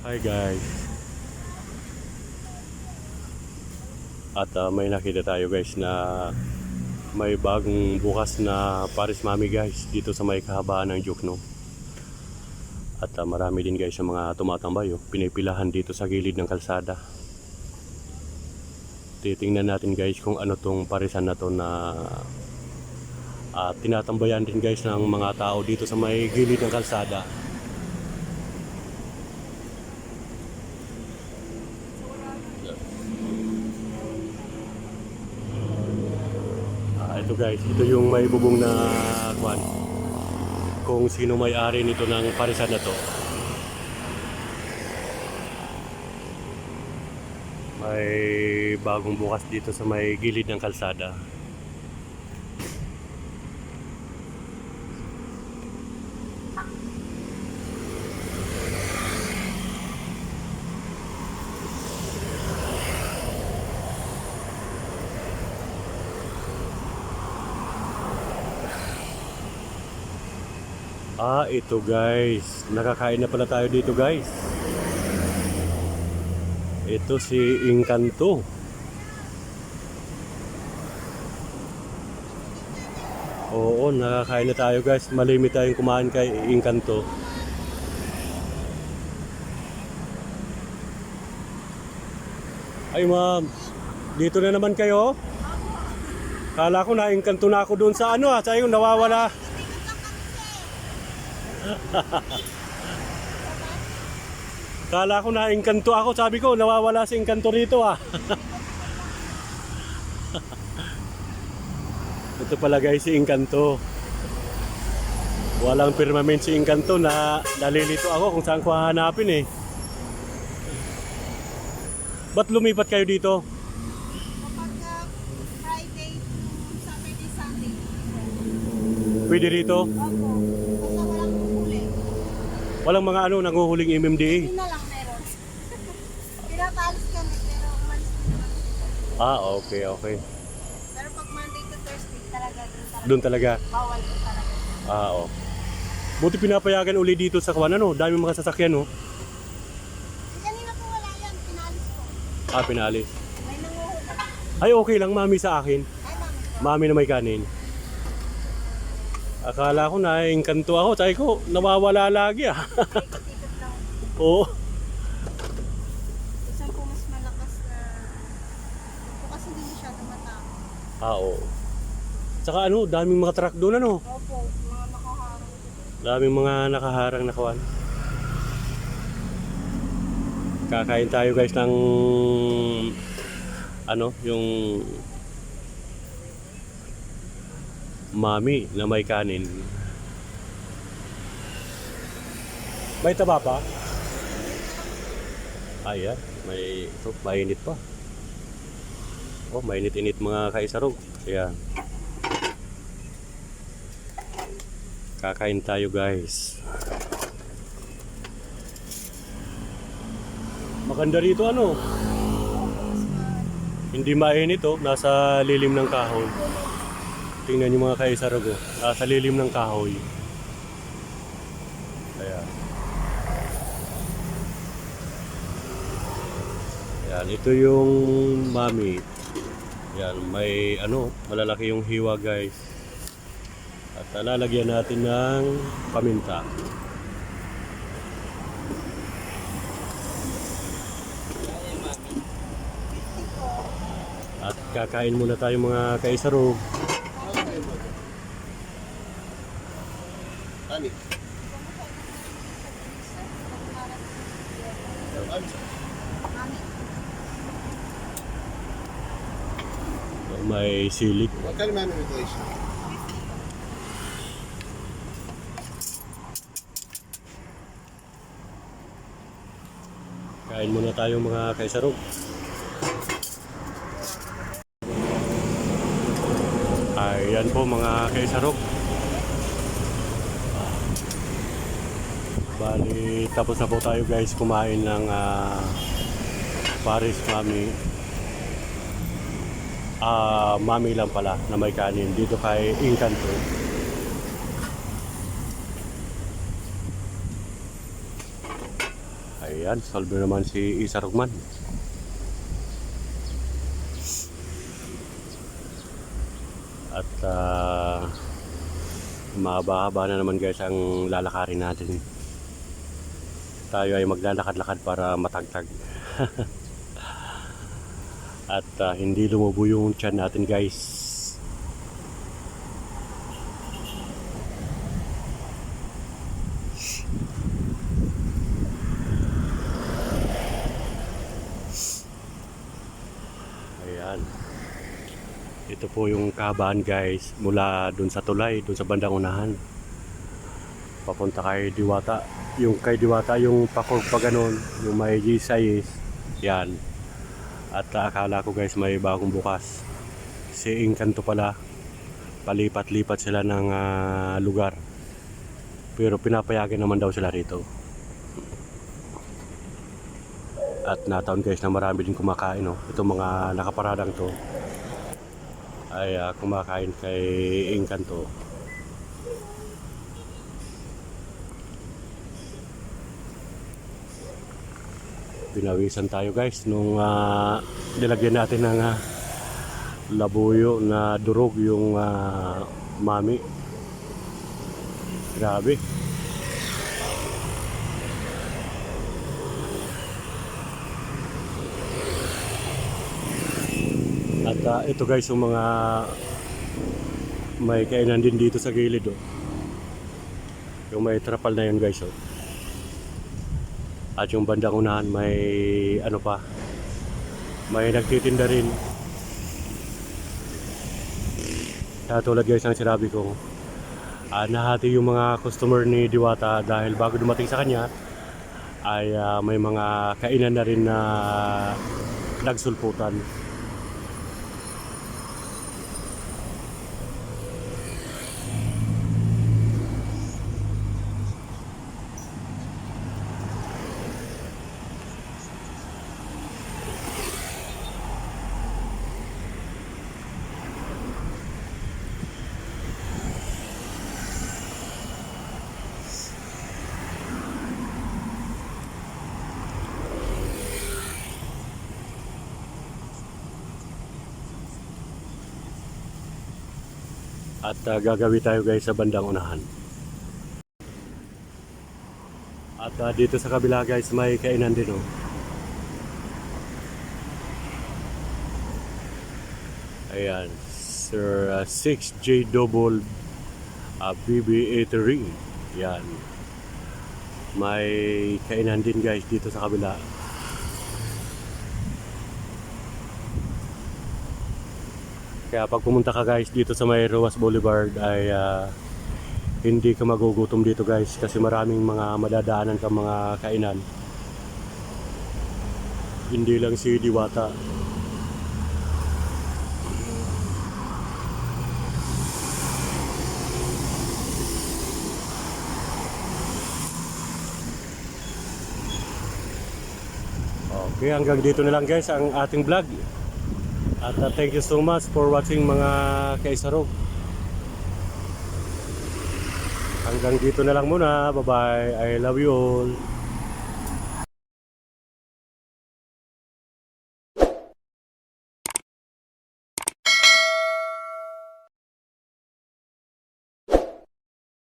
Hi guys. At may nakita tayo guys na may bagong bukas na Paris Mami guys dito sa may kahabaan ng Jokno. At marami din guys yung mga tumatambay, pinipilahan dito sa gilid ng kalsada. Titingnan natin guys kung ano tong parisan na to na tinatambayan din guys ng mga tao dito sa may gilid ng kalsada. Ito guys, ito yung may bubong na kwan. Kung sino may-ari nito ng parisan na to. May bagong bukas dito sa may gilid ng kalsada. Ito guys. Nakakain na pala tayo dito guys. Ito si Encanto. Oo, nakakain na tayo guys. Malimit tayong kumain kay Encanto. Ay ma'am, dito na naman kayo? Kala ko na Encanto na ako doon sa ano sa'yo nawawala. Kala ko na Encanto ako, sabi ko nawawala si Encanto rito Ito pala guys si Encanto. Walang firmament si Encanto na nalilito ako kung saan ko hahanapin Ba't lumipat kayo dito? Kapag Friday to Saturday, Sunday. Pwede rito? Opo. Basta walang huli. Walang mga nanguhuling MMDA? Yun na lang meron. Pinapaalis kami pero umalis din naman. Okay. Pero pag Monday to Thursday talaga Doon talaga? bawal po talaga. Oo. Buti pinapayagan uli dito sa kwan dami mga sasakyan Kanina po wala yan, pinaalis ko. Pinalis. May nanguhuli. Ay okay lang mami sa akin. Ay mami. Mami na may kanin. Akala ko na Encanto ako, sabi ko nawawala lagi Ikot-ikot lang. Oo. Isang po mas malakas na. Ito kasi hindi masyado matao. Oo. Saka daming mga truck doon Opo, mga nakaharang. Daming mga nakaharang na kawan. Kakain tayo guys ng yung mami na may kanin. May taba pa? Ayan, mainit pa. Mainit-init mga kaisarog. Ayan. Kakain tayo guys. Maganda rito Hindi mainit nasa lilim ng kahoy. Tingnan niyo mga kaisarog nasa lilim ng kahoy. Ayan. Ayan, ito yung mami. Ayan, may malalaki yung hiwa guys. At lalagyan natin ng paminta. At kakain muna tayo mga kaisarog. Ani? May silik. What kind of man regulation? Kain muna tayo mga kaisarog. Ayan po mga kaisarog. Bali, tapos na po tayo guys kumain ng Paris Mami. Mami lang pala na may kanin dito kay Encanto. Ayan, solve naman si Isa Rugman. At mahaba-haba na naman guys ang lalakarin natin. Tayo ay maglalakad-lakad para matagtag. At hindi lumubo yung tiyan natin guys. Ayan. Ito po yung kahabaan guys, mula dun sa tulay, dun sa bandang unahan. Papunta kay Diwata. Yung kay Diwata, yung pakog pa ganun, yung may G6, yan. At akala ko guys may bagong bukas. Si Encanto pala, palipat-lipat sila ng lugar. Pero pinapayagan naman daw sila rito. At nataon guys na marami din kumakain. No? Itong mga nakaparadang to ay kumakain kay Encanto. Pinawisan tayo guys nung nilagyan natin ng labuyo na durog yung mami. Grabe. At ito guys yung mga may kainan din dito sa gilid. Oh. Yung may trapal na yun guys. Oh. At yung bandang unahan may ano pa, may nagtitinda rin. Tulad guys ng sinabi ko, nahati yung mga customer ni Diwata dahil bago dumating sa kanya ay may mga kainan na rin na nagsulputan. At gagawi tayo guys sa bandang unahan. At dito sa kabila guys may kainan din. Oh. Ayan, Sir 6J Double BB Eatery. Yan. May kainan din guys dito sa kabila. Kaya pag pumunta ka guys dito sa may Ruas Boulevard ay hindi ka magugutom dito guys kasi maraming mga madadaanan ka mga kainan. Hindi lang si Diwata. Okay, hanggang dito na lang guys ang ating vlog. At thank you so much for watching mga kaisarog. Hanggang dito na lang muna. Bye bye. I love you all.